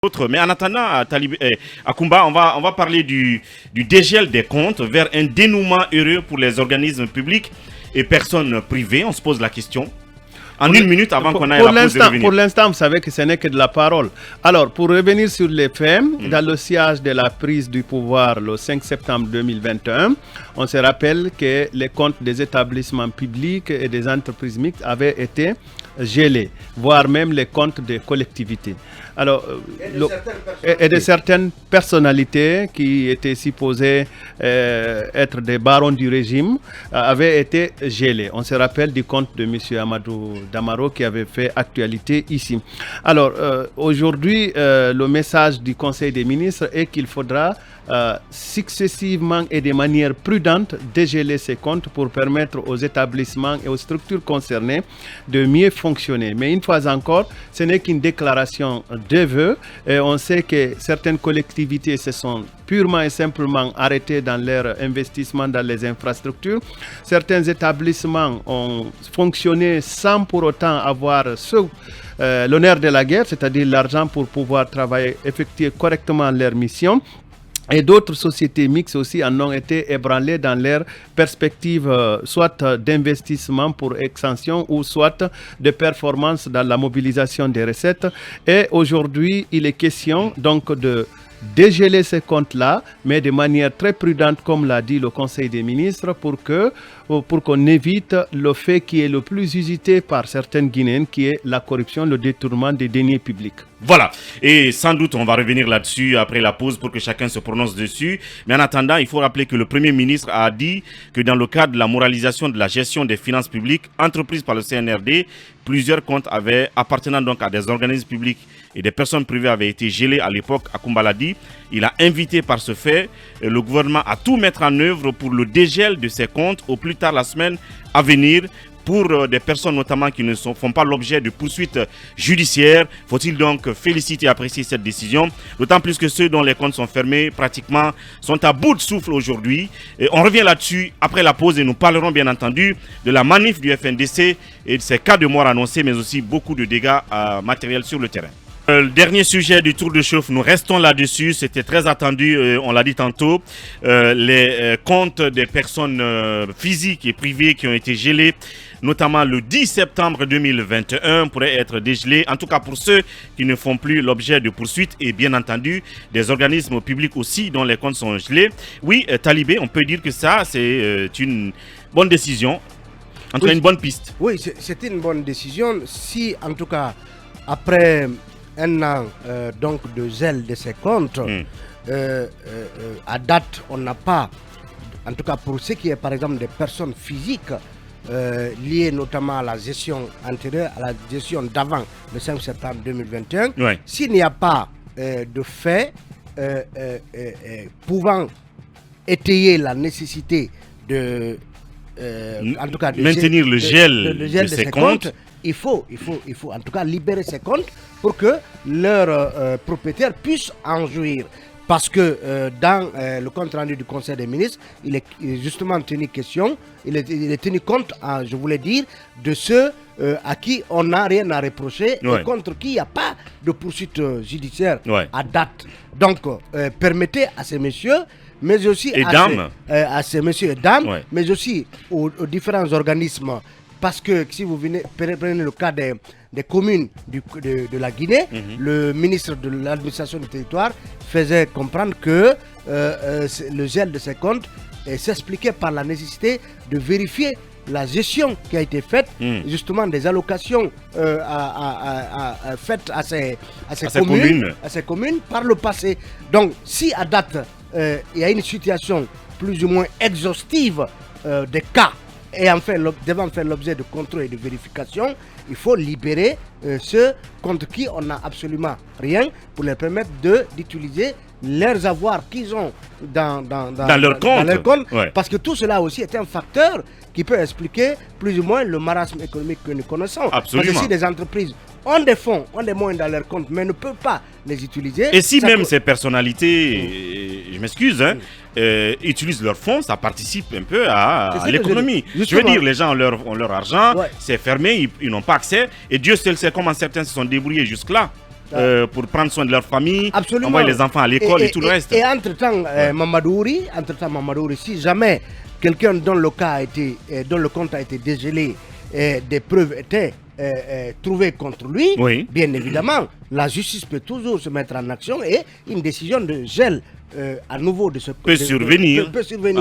Mais en attendant, à Kumba, on va parler du dégel des comptes vers un dénouement heureux pour les organismes publics et personnes privées. On se pose la question. En une minute avant qu'on aille à la pause de revenir. Pour l'instant, vous savez que ce n'est que de la parole. Alors, pour revenir sur les faits, dans le sillage de la prise du pouvoir le 5 septembre 2021, on se rappelle que les comptes des établissements publics et des entreprises mixtes avaient été gelés, voire même les comptes des collectivités. Alors, et de certaines personnalités qui étaient supposées être des barons du régime avaient été gelés. On se rappelle du compte de M. Amadou Damaro qui avait fait actualité ici. Alors, aujourd'hui, le message du Conseil des ministres est qu'il faudra successivement et de manière prudente dégeler ces comptes pour permettre aux établissements et aux structures concernées de mieux fonctionner. Mais une fois encore, ce n'est qu'une déclaration de vœux. Et on sait que certaines collectivités se sont purement et simplement arrêtées dans leur investissement dans les infrastructures. Certains établissements ont fonctionné sans pour autant avoir l'honneur de la guerre, c'est-à-dire l'argent pour pouvoir travailler, effectuer correctement leur mission. Et d'autres sociétés mixtes aussi en ont été ébranlées dans leurs perspectives, soit d'investissement pour extension ou soit de performance dans la mobilisation des recettes. Et aujourd'hui, il est question donc de dégeler ces comptes-là, mais de manière très prudente, comme l'a dit le Conseil des ministres, pour qu'on évite le fait qui est le plus usité par certaines Guinéennes, qui est la corruption, le détournement des deniers publics. Voilà, et sans doute on va revenir là-dessus après la pause pour que chacun se prononce dessus. Mais en attendant, il faut rappeler que le Premier ministre a dit que dans le cadre de la moralisation de la gestion des finances publiques entreprise par le CNRD, plusieurs comptes appartenant donc à des organismes publics et des personnes privées avaient été gelés à l'époque. Akumba l'a dit. Il a invité par ce fait le gouvernement à tout mettre en œuvre pour le dégel de ces comptes au plus tard la semaine à venir. Pour des personnes notamment qui ne font pas l'objet de poursuites judiciaires, faut-il donc féliciter et apprécier cette décision, d'autant plus que ceux dont les comptes sont fermés pratiquement sont à bout de souffle aujourd'hui. Et on revient là-dessus après la pause et nous parlerons bien entendu de la manif du FNDC et de ces cas de mort annoncés, mais aussi beaucoup de dégâts matériels sur le terrain. Le dernier sujet du tour de chauffe, nous restons là-dessus, c'était très attendu, on l'a dit tantôt, les comptes des personnes physiques et privées qui ont été gelés, notamment le 10 septembre 2021, pourraient être dégelés, en tout cas pour ceux qui ne font plus l'objet de poursuites et bien entendu des organismes publics aussi dont les comptes sont gelés. Oui, Talibé, on peut dire que ça c'est une bonne décision, en tout cas une bonne piste. Oui, c'est une bonne décision si en tout cas après un an donc de zèle de ces comptes, à date on n'a pas, en tout cas pour ce qui est par exemple des personnes physiques liées notamment à la gestion antérieure, à la gestion d'avant le 5 septembre 2021, s'il n'y a pas de fait pouvant étayer la nécessité de en tout cas maintenir le gel de ces comptes, il faut en tout cas libérer ces comptes pour que leurs propriétaires puissent en jouir. Parce que dans le compte rendu du Conseil des ministres, il est justement tenu question, il est tenu compte, je voulais dire, de ceux à qui on n'a rien à reprocher et contre qui il n'y a pas de poursuite judiciaire à date. Donc, permettez à ces messieurs, mais aussi à ces messieurs et dames, mais aussi aux différents organismes. Parce que si vous prenez le cas des communes de la Guinée, le ministre de l'administration du territoire faisait comprendre que le gel de ces comptes s'expliquait par la nécessité de vérifier la gestion qui a été faite, justement des allocations faites à ces communes par le passé. Donc si à date il y a une situation plus ou moins exhaustive des cas, et devant faire l'objet de contrôle et de vérification, il faut libérer ceux contre qui on n'a absolument rien pour leur permettre d'utiliser leurs avoirs qu'ils ont dans leur compte. Parce que tout cela aussi est un facteur qui peut expliquer plus ou moins le marasme économique que nous connaissons. Absolument. Parce que si des entreprises ont des fonds, ont des moyens dans leur compte, mais ne peuvent pas les utiliser. Et si même ces personnalités, je m'excuse, utilisent leurs fonds, ça participe un peu à l'économie. Je veux dire, les gens ont leur argent, c'est fermé, ils n'ont pas accès. Et Dieu seul sait comment certains se sont débrouillés jusque-là. pour prendre soin de leur famille, Absolument. envoyer les enfants à l'école et tout le reste. Et entre-temps, Mamadouri, si jamais quelqu'un dont le compte a été dégelé, des preuves étaient trouvées contre lui, Oui. bien évidemment, la justice peut toujours se mettre en action et une décision de gel à nouveau peut survenir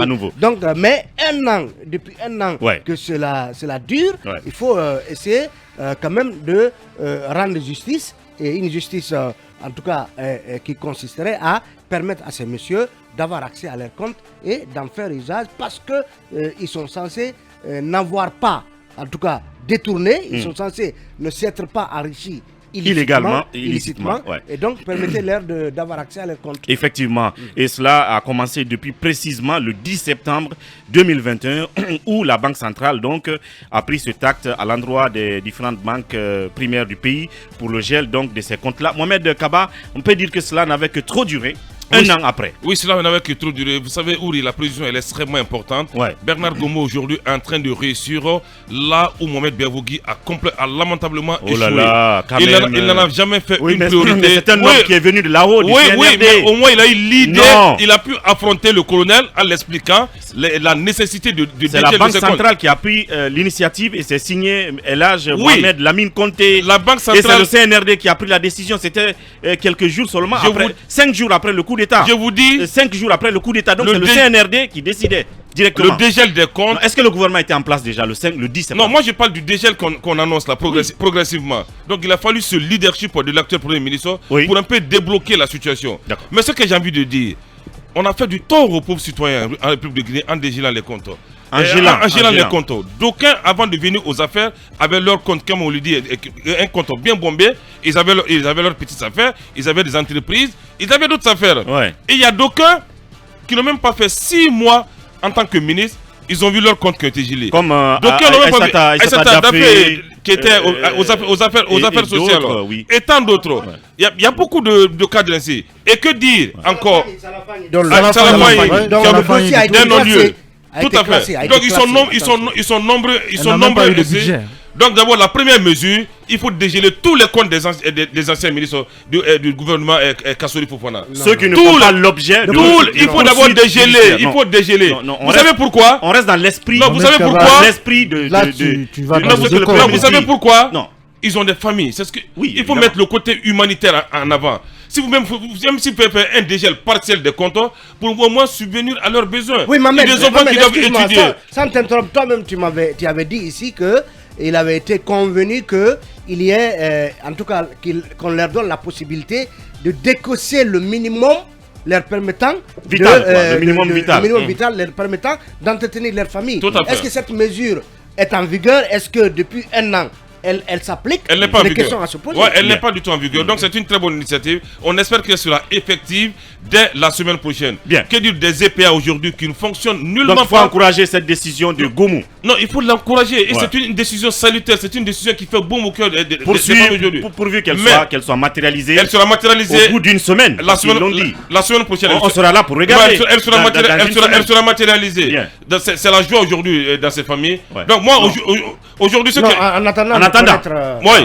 à nouveau. Donc, mais depuis un an que cela dure, il faut essayer quand même de rendre justice, et une justice en tout cas qui consisterait à permettre à ces messieurs d'avoir accès à leurs comptes et d'en faire usage, parce que ils sont censés n'avoir pas, en tout cas détourné, ils sont censés ne s'être pas enrichis illicitement, et donc permettez-leur d'avoir accès à leurs comptes. Effectivement, et cela a commencé depuis précisément le 10 septembre 2021 où la Banque centrale donc a pris cet acte à l'endroit des différentes banques primaires du pays pour le gel donc de ces comptes-là. Mohamed Kaba, on peut dire que cela n'avait que trop duré. Un an après. Oui, cela n'avait que trop duré. Vous savez, Ouri, la précision elle est extrêmement importante. Bernard Gomo aujourd'hui est en train de réussir là où Mohamed Bervougui a lamentablement échoué. Il n'en a jamais fait une priorité. C'est un homme qui est venu de là-haut. Oui, mais au moins il a eu l'idée. Il a pu affronter le colonel en l'expliquant la nécessité de c'est la Banque centrale qui a pris l'initiative et c'est signé Elhadj Mohamed Lamine Conté. La Banque centrale. Et c'est le CNRD qui a pris la décision. C'était quelques jours seulement après, 5 jours après le coup d'État. Je vous dis. 5 jours après le coup d'État. Donc c'est le CNRD qui décidait directement. Le dégel des comptes. Est-ce que le gouvernement était en place déjà le 10 septembre? Non, moi je parle du dégel qu'on annonce là progressivement. Donc il a fallu ce leadership de l'actuel Premier ministre pour un peu débloquer la situation. Mais ce que j'ai envie de dire, on a fait du tort aux pauvres citoyens en République de Guinée en dégelant les comptes. En gelant les comptes. D'aucuns, avant de venir aux affaires, avaient leur compte, comme on le dit, un compte bien bombé. Ils avaient leurs petites affaires, ils avaient des entreprises, ils avaient d'autres affaires. Et il y a d'aucuns qui n'ont même pas fait 6 mois en tant que ministre, ils ont vu leur compte qui a été gelé. Comme Aïssata Daffé, qui était aux affaires sociales. Et tant d'autres. Il y a beaucoup de cadres ainsi. Et que dire encore? D'un non-lieu. Tout à fait. Donc ils sont nombreux ici. Donc d'abord la première mesure, il faut dégeler tous les comptes des anciens ministres du gouvernement Kassori Fofana. Ceux qui ne font pas l'objet de... Il faut d'abord dégeler. Il faut dégeler. Vous savez pourquoi? On reste dans l'esprit. Non, vous savez pourquoi? L'esprit de... Vous savez pourquoi? Non. Ils ont des familles. Il faut mettre le côté humanitaire en avant. Si vous pouvez faire un dégel partiel des comptes pour au moins subvenir à leurs besoins. Oui, mais des enfants qui doivent étudier. Sans t'interrompre, toi-même, tu avais dit ici qu'il avait été convenu qu'il y ait, en tout cas, qu'on leur donne la possibilité de décausser le minimum leur permettant le minimum vital leur permettant d'entretenir leur famille. Est-ce que cette mesure est en vigueur? Est-ce que depuis un an elle s'applique? Elle n'est pas en vigueur. Questions à se poser. Elle n'est pas du tout en vigueur. Donc c'est une très bonne initiative. On espère qu'elle sera effective dès la semaine prochaine. Que dire des EPA aujourd'hui qui ne fonctionnent nullement pas? Donc il faut encourager cette décision de Gomu. Non, il faut l'encourager. Et c'est une décision salutaire. C'est une décision qui fait bon au cœur des femmes aujourd'hui. Pourvu qu'elle soit matérialisée. Elle sera matérialisée au bout d'une semaine. La semaine prochaine. On sera là pour regarder. Elle sera matérialisée. C'est la joie aujourd'hui dans ces familles. Donc moi aujourd'hui en attendant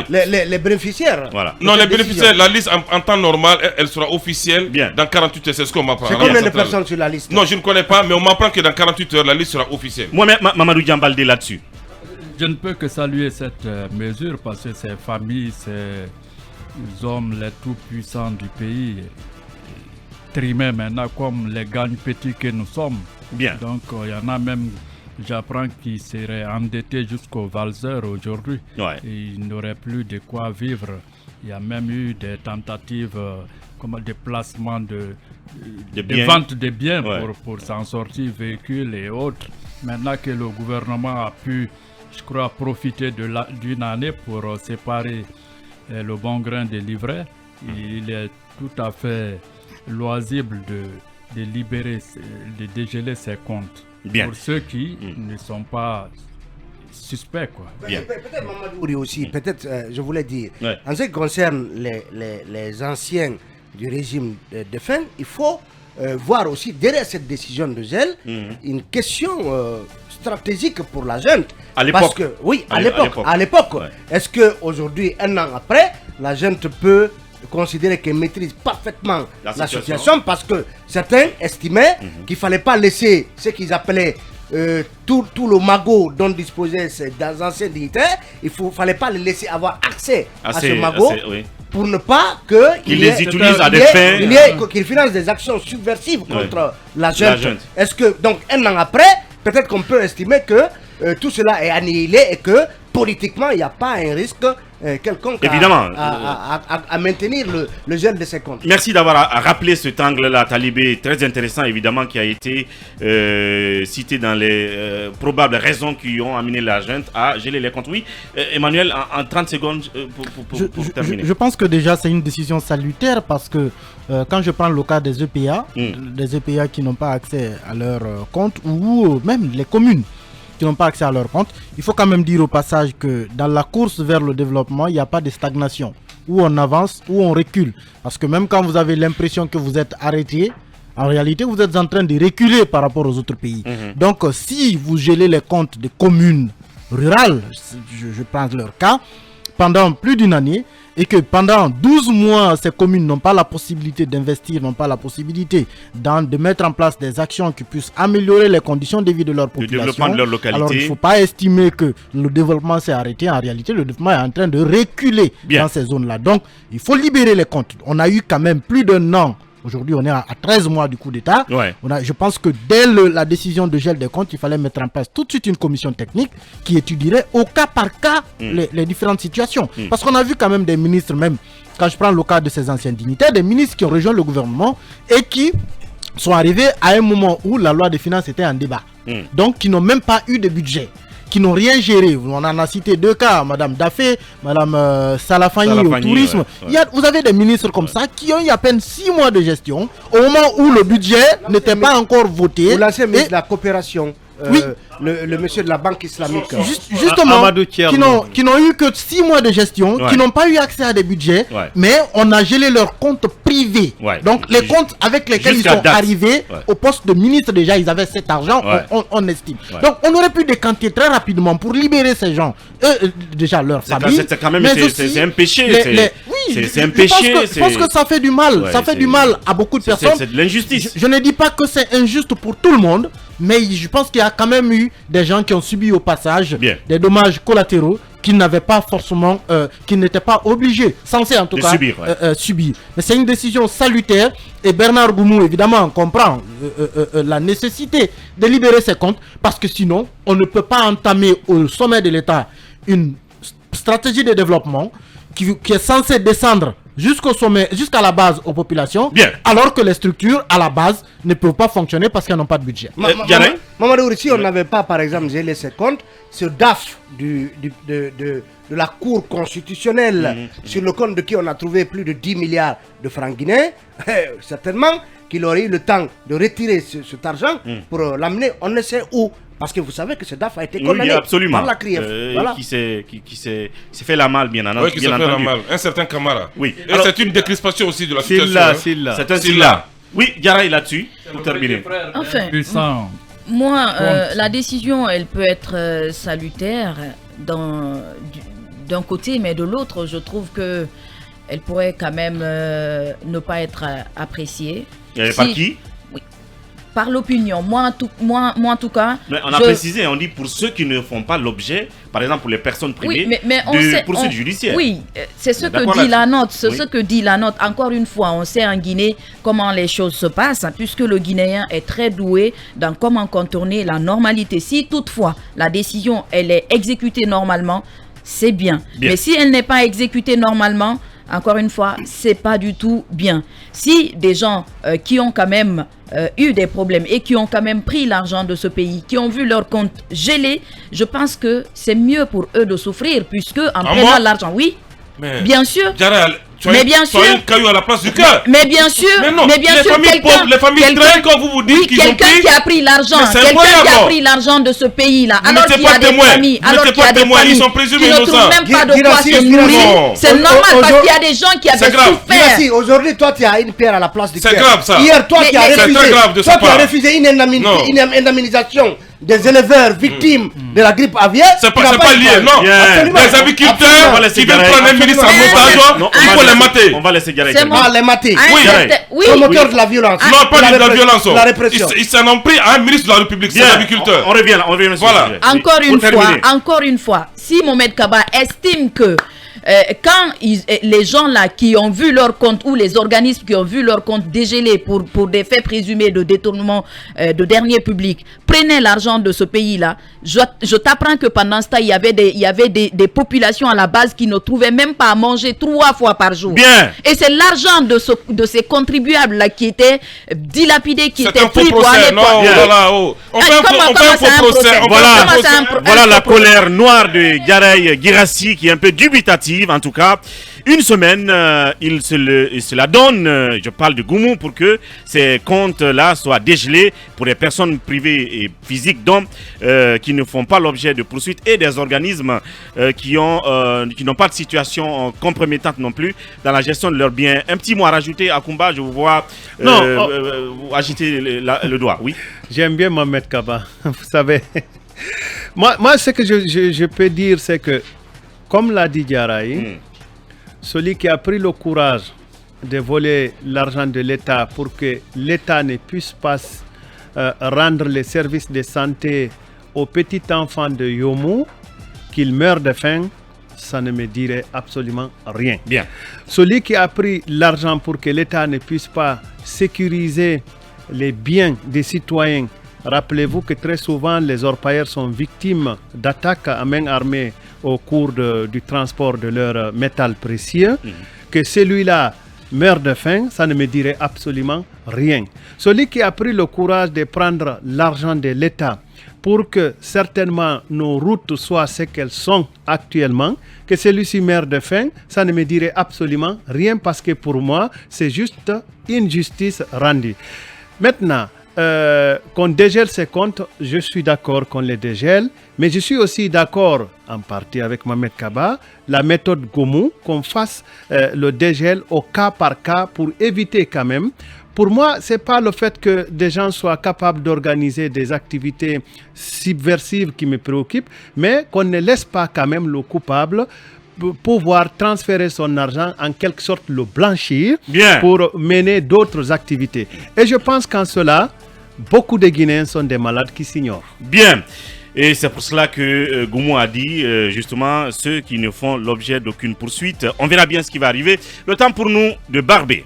les bénéficiaires. Non, les bénéficiaires, la liste en temps normal, elle sera officielle dans 48 heures. C'est ce qu'on m'apprend. C'est combien de personnes sur la liste? Non, je ne connais pas, mais on m'apprend que dans 48 heures, la liste sera officielle. Moi, Mamadou Diambalde là-dessus. Je ne peux que saluer cette mesure parce que ces familles, ces hommes les tout puissants du pays, trimés maintenant comme les gagnes petits que nous sommes. Donc, il y en a même... J'apprends qu'ils seraient endettés jusqu'au valseur aujourd'hui. Ils n'auraient plus de quoi vivre. Il y a même eu des tentatives de placement de vente de biens pour s'en sortir, véhicules et autres. Maintenant que le gouvernement a pu, je crois, profiter d'une année pour séparer le bon grain des livrets, il est tout à fait loisible de libérer, de dégeler ces comptes. Pour ceux qui ne sont pas suspects. Peut-être Mamadou aussi, je voulais dire, en ce qui concerne les anciens du régime défunt, il faut voir aussi derrière cette décision de gel une question stratégique pour la junte. À l'époque. À l'époque. Est-ce qu'aujourd'hui, un an après, la junte peut considéré qu'elle maîtrise parfaitement la situation parce que certains estimaient qu'il ne fallait pas laisser ce qu'ils appelaient tout le magot dont disposaient ces anciens dignitaires. Il ne fallait pas les laisser avoir accès à ce magot pour ne pas qu'ils les utilisent à des fins. Qu'ils financent des actions subversives contre la junte. Est-ce que, donc, un an après, peut-être qu'on peut estimer que tout cela est annihilé et que politiquement, il n'y a pas un risque quelconque à maintenir le gel de ces comptes. Merci d'avoir rappelé cet angle-là, Talibé, très intéressant évidemment, qui a été cité dans les probables raisons qui ont amené la junte à geler les comptes. Oui, Emmanuel, en 30 secondes pour terminer. Je pense que déjà c'est une décision salutaire parce que quand je prends le cas des EPA, des EPA qui n'ont pas accès à leurs comptes ou même les communes qui n'ont pas accès à leur compte, il faut quand même dire au passage que dans la course vers le développement, il n'y a pas de stagnation. Où on avance, où on recule. Parce que même quand vous avez l'impression que vous êtes arrêté, en réalité, vous êtes en train de reculer par rapport aux autres pays. Donc, si vous gelez les comptes des communes rurales, je prends leur cas, pendant plus d'une année, et que pendant 12 mois, ces communes n'ont pas la possibilité d'investir, n'ont pas la possibilité de mettre en place des actions qui puissent améliorer les conditions de vie de leur population. Le développement de leur localité. Alors, il ne faut pas estimer que le développement s'est arrêté. En réalité, le développement est en train de reculer dans ces zones-là. Donc, il faut libérer les comptes. On a eu quand même plus d'un an. Aujourd'hui, on est à 13 mois du coup d'État. Je pense que dès la décision de gel des comptes, il fallait mettre en place tout de suite une commission technique qui étudierait au cas par cas les différentes situations. Parce qu'on a vu quand même des ministres, même quand je prends le cas de ces anciens dignitaires, des ministres qui ont rejoint le gouvernement et qui sont arrivés à un moment où la loi des finances était en débat. Donc, qui n'ont même pas eu de budget, qui n'ont rien géré. On en a cité deux cas, Madame Dafé, Madame Salafani au tourisme. Vous avez des ministres comme ça qui ont eu à peine 6 mois de gestion au moment où le budget n'était pas encore voté. Ou l'ancien ministre de la coopération. Le monsieur de la banque islamique. Justement, qui n'ont eu que 6 mois de gestion, qui n'ont pas eu accès à des budgets, mais on a gelé leurs comptes privés. Donc les comptes avec lesquels ils sont arrivés au poste de ministre, déjà ils avaient cet argent, on estime. Donc on aurait pu décanter très rapidement pour libérer ces gens, déjà leur famille. C'est quand même c'est un péché. C'est un péché. Je pense que ça fait du mal. Ça fait du mal à beaucoup de personnes. C'est de l'injustice. Je ne dis pas que c'est injuste pour tout le monde, mais je pense qu'il y a quand même eu des gens qui ont subi au passage des dommages collatéraux qu'ils n'avaient pas forcément, qu'ils n'étaient pas obligés, censés en tout cas subir. Mais c'est une décision salutaire et Bernard Goumou évidemment comprend la nécessité de libérer ses comptes parce que sinon on ne peut pas entamer au sommet de l'État une stratégie de développement qui est censée descendre jusqu'au sommet, jusqu'à la base aux populations, alors que les structures à la base ne peuvent pas fonctionner parce qu'elles n'ont pas de budget. Mamadou, si on n'avait pas par exemple gelé ses comptes, ce DAF de la Cour constitutionnelle sur le compte de qui on a trouvé plus de 10 milliards de francs guinéens, certainement qu'il aurait eu le temps de retirer cet argent pour l'amener on ne sait où. Parce que vous savez que ce DAF a été condamné par la CRIEF. Qui s'est fait la malle, bien entendu. Oui, qui s'est fait la malle. Un certain Camara. Oui. Et c'est une décrispation aussi de la situation. C'est un Silla. Oui, Diarra est là-dessus, pour terminer. Enfin, moi, la décision, elle peut être salutaire d'un côté, mais de l'autre, je trouve que elle pourrait quand même ne pas être appréciée. Par qui? Par l'opinion, moi en tout cas. Mais on a précisé, on dit pour ceux qui ne font pas l'objet, par exemple pour les personnes privées, de poursuites judiciaires. Oui, c'est ce que dit la note. C'est ce que dit la note. Encore une fois, on sait en Guinée comment les choses se passent, puisque le Guinéen est très doué dans comment contourner la normalité. Si toutefois la décision elle est exécutée normalement, c'est bien. Mais si elle n'est pas exécutée normalement, encore une fois, c'est pas du tout bien. Si des gens qui ont quand même eu des problèmes et qui ont quand même pris l'argent de ce pays, qui ont vu leur compte gelé, je pense que c'est mieux pour eux de souffrir puisque en prenant l'argent, bien sûr. Mais bien sûr, un caillou à la place du cœur. Mais bien sûr, les familles traînent quand vous dites qu'ils ont pris. Quelqu'un qui a pris l'argent, de ce pays-là, alors qu'il y a des familles, ils sont présumés qui ne trouvent même pas de quoi se nourrir. C'est normal parce qu'il y a des gens qui avaient souffert. Aujourd'hui, toi, tu as une pierre à la place du cœur. C'est grave ça. Hier, toi, tu as refusé une indemnisation des éleveurs victimes de la grippe aviaire. C'est pas lié, non. Les agriculteurs qui veulent prendre un ministre en otage, il faut les mater. On va laisser Garay. Les mater. Oui. Promoteur de la violence. Non, pas de la violence. La répression. Ils s'en ont pris à un ministre de la République, c'est l'agriculteur. On revient sur voilà. Encore une fois, si Mohamed Kaba estime que quand les gens là qui ont vu leur compte ou les organismes qui ont vu leur compte dégelé pour des faits présumés de détournement de deniers publics prenaient l'argent de ce pays là, je t'apprends que pendant ce temps il y avait des populations à la base qui ne trouvaient même pas à manger 3 fois par jour. Bien. Et c'est l'argent de ces contribuables là qui était dilapidé, qui était pris pour aller on fait un faux procès. Voilà la colère noire de Garay Girassi qui est un peu dubitative. En tout cas, une semaine, il se la donne, je parle de Goumou, pour que ces comptes-là soient dégelés pour des personnes privées et physiques donc, qui ne font pas l'objet de poursuites et des organismes qui n'ont pas de situation compromettante non plus dans la gestion de leurs biens. Un petit mot à rajouter, Akoumba, je vous vois agiter le doigt. Oui. J'aime bien Mohamed Kaba, vous savez. moi, ce que je peux dire, c'est que comme l'a dit Garay, celui qui a pris le courage de voler l'argent de l'État pour que l'État ne puisse pas rendre les services de santé aux petits enfants de Yomou, qu'ils meurent de faim, ça ne me dirait absolument rien. Bien. Celui qui a pris l'argent pour que l'État ne puisse pas sécuriser les biens des citoyens, rappelez-vous que très souvent les orpailleurs sont victimes d'attaques à main armée au cours du transport de leur métal précieux, que celui-là meurt de faim, ça ne me dirait absolument rien. Celui qui a pris le courage de prendre l'argent de l'État pour que certainement nos routes soient ce qu'elles sont actuellement, que celui-ci meurt de faim, ça ne me dirait absolument rien parce que pour moi, c'est juste une justice rendue. Maintenant, qu'on dégèle ces comptes, je suis d'accord qu'on les dégèle, mais je suis aussi d'accord, en partie avec Mohamed Kaba, la méthode Goumou, qu'on fasse le dégel au cas par cas pour éviter quand même. Pour moi, ce n'est pas le fait que des gens soient capables d'organiser des activités subversives qui me préoccupent, mais qu'on ne laisse pas quand même le coupable pouvoir transférer son argent, en quelque sorte le blanchir. Bien. Pour mener d'autres activités. Et je pense qu'en cela, beaucoup de Guinéens sont des malades qui s'ignorent. Bien. Et c'est pour cela que Goumou a dit, justement, ceux qui ne font l'objet d'aucune poursuite, on verra bien ce qui va arriver. Le temps pour nous de barber.